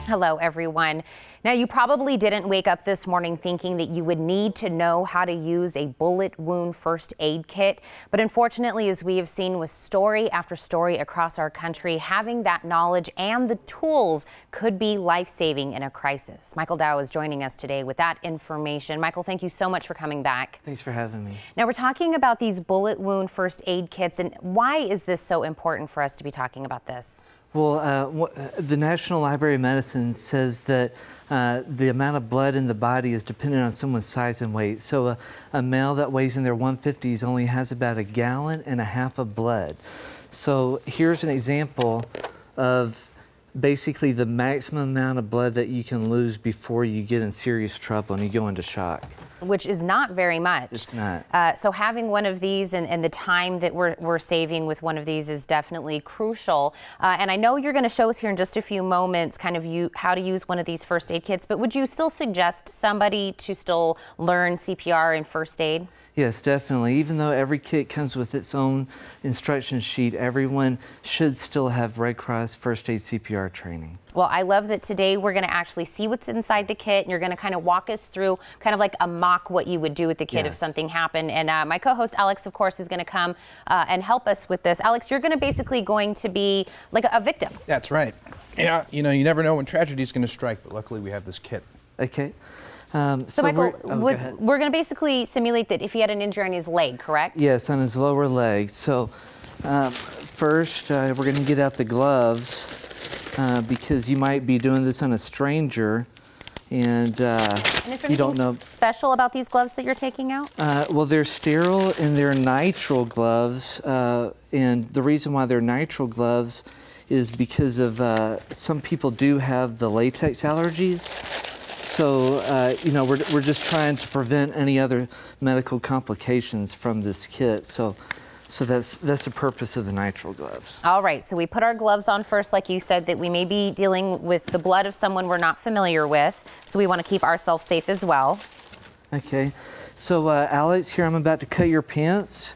Hello, everyone. Now, you probably didn't wake up this morning thinking that you would need to know how to use a bullet wound first aid kit. But unfortunately, as we have seen with story after story across our country, having that knowledge and the tools could be life-saving in a crisis. Michael Dow is joining us today with that information. Michael, thank you so much for coming back. Thanks for having me. Now, we're talking about these bullet wound first aid kits, and why is this so important for us to be talking about this? Well, the National Library of Medicine says that the amount of blood in the body is dependent on someone's size and weight. So a male that weighs in their 150s only has about 1.5 gallons of blood. So here's an example of basically the maximum amount of blood that you can lose before you get in serious trouble and you go into shock. Which is not very much. It's not. So having one of these and the time that we're saving with one of these is definitely crucial. And I know you're going to show us here in just a few moments kind of how to use one of these first aid kits, but would you still suggest somebody to still learn CPR and first aid? Yes, definitely. Even though every kit comes with its own instruction sheet, everyone should still have Red Cross first aid CPR training. Well, I love that today we're going to actually see what's inside the kit, and you're going to kind of walk us through kind of like a mock what you would do with the kit if something happened. And my co-host Alex, of course, is going to come and help us with this. Alex, you're going to basically going to be like a victim. That's right. Yeah, you know, you never know when tragedy is going to strike, but luckily we have this kit. Okay. So Michael, we're going to basically simulate that if he had an injury on his leg, correct? Yes, on his lower leg. So first, we're going to get out the gloves because you might be doing this on a stranger, and is there you don't know. Special about these gloves that you're taking out? Well, they're sterile and they're nitrile gloves, and the reason why they're nitrile gloves is because of some people do have the latex allergies. So, you know, we're just trying to prevent any other medical complications from this kit. So that's the purpose of the nitrile gloves. All right, so we put our gloves on first, like you said, that we may be dealing with the blood of someone we're not familiar with. So we want to keep ourselves safe as well. Okay, so Alex, here I'm about to cut your pants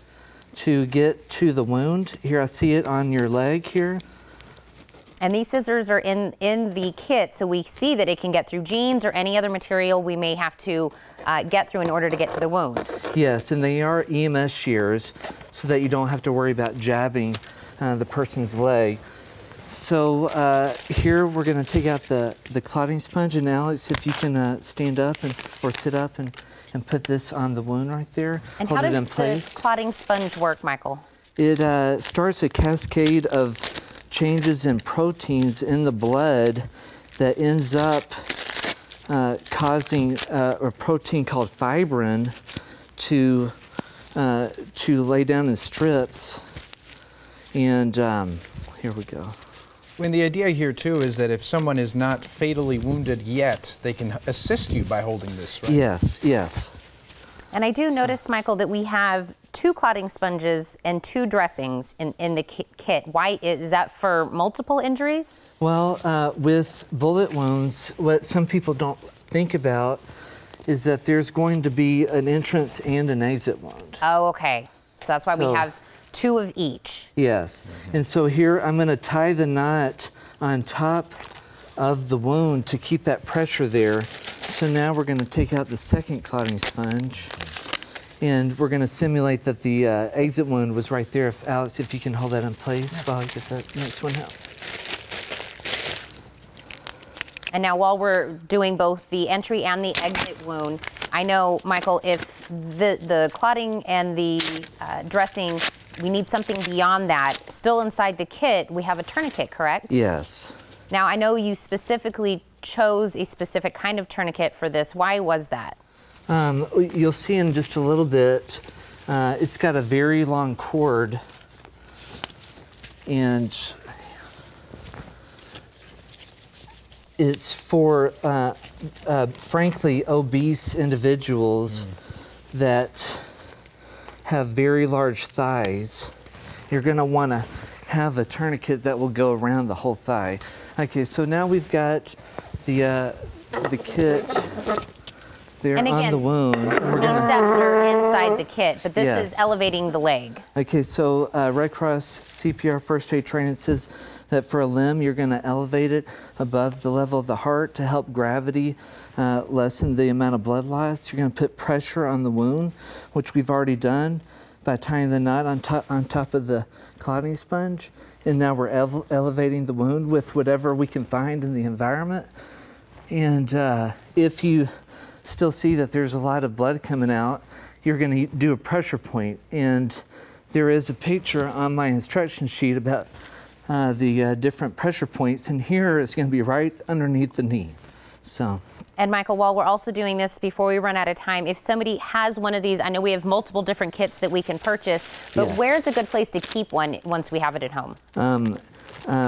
to get to the wound. Here, I see it on your leg here. And these scissors are in the kit, so we see that it can get through jeans or any other material we may have to get through in order to get to the wound. Yes, and they are EMS shears, so that you don't have to worry about jabbing the person's leg. So here we're going to take out the clotting sponge, and Alex, if you can stand up or sit up and put this on the wound right there. And how does the clotting sponge work, Michael? It starts a cascade of changes in proteins in the blood that ends up causing a protein called fibrin to lay down in strips. And here we go. And the idea here too is that if someone is not fatally wounded yet, they can assist you by holding this, right? Yes, yes. And I do notice, Michael, that we have 2 clotting sponges and 2 dressings in the kit. Why is that for multiple injuries? Well, with bullet wounds, what some people don't think about is that there's going to be an entrance and an exit wound. Oh, okay. So that's why we have 2 of each. Yes. And so here I'm going to tie the knot on top of the wound to keep that pressure there. So now we're going to take out the second clotting sponge, and we're going to simulate that the exit wound was right there. Alex, if you can hold that in place while I get that next one out. And now while we're doing both the entry and the exit wound, I know, Michael, if the clotting and the dressing, we need something beyond that. Still inside the kit, we have a tourniquet, correct? Yes. Now, I know you specifically chose a specific kind of tourniquet for this. Why was that? You'll see in just a little bit, it's got a very long cord, and it's for, frankly, obese individuals that have very large thighs. You're going to want to have a tourniquet that will go around the whole thigh. Okay, so now we've got the kit there on the wound. These steps are inside the kit, but this is elevating the leg. Okay, so Red Cross CPR first aid training says that for a limb, you're going to elevate it above the level of the heart to help gravity lessen the amount of blood loss. You're going to put pressure on the wound, which we've already done by tying the knot on top of the clotting sponge. And now we're elevating the wound with whatever we can find in the environment. And if you still see that there's a lot of blood coming out, you're going to do a pressure point. And there is a picture on my instruction sheet about the different pressure points. And here it's going to be right underneath the knee. So. And Michael, while we're also doing this, before we run out of time, if somebody has one of these, I know we have multiple different kits that we can purchase, but where's a good place to keep one once we have it at home?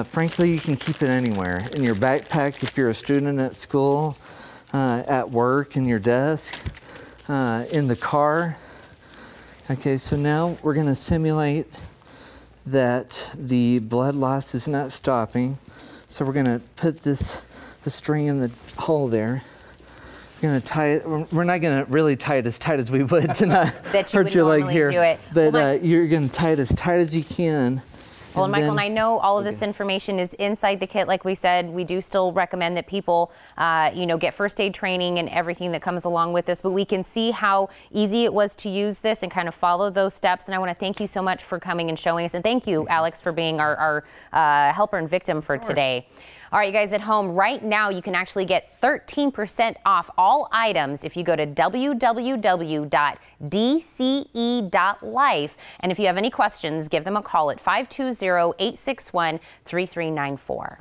Frankly, you can keep it anywhere. In your backpack if you're a student at school, at work, in your desk, in the car. Okay, so now we're going to simulate that the blood loss is not stopping. So we're going to put the string in the hole there. We're going to tie it. We're not going to really tie it as tight as we would to not hurt your leg here. But you're going to tie it as tight as you can. Well, and Michael, and I know all of this information is inside the kit. Like we said, we do still recommend that people, get first aid training and everything that comes along with this. But we can see how easy it was to use this and kind of follow those steps. And I want to thank you so much for coming and showing us. And thank you, Alex, for being our helper and victim for today. All right, you guys at home, right now you can actually get 13% off all items if you go to www.dce.life. And if you have any questions, give them a call at 520-861-3394.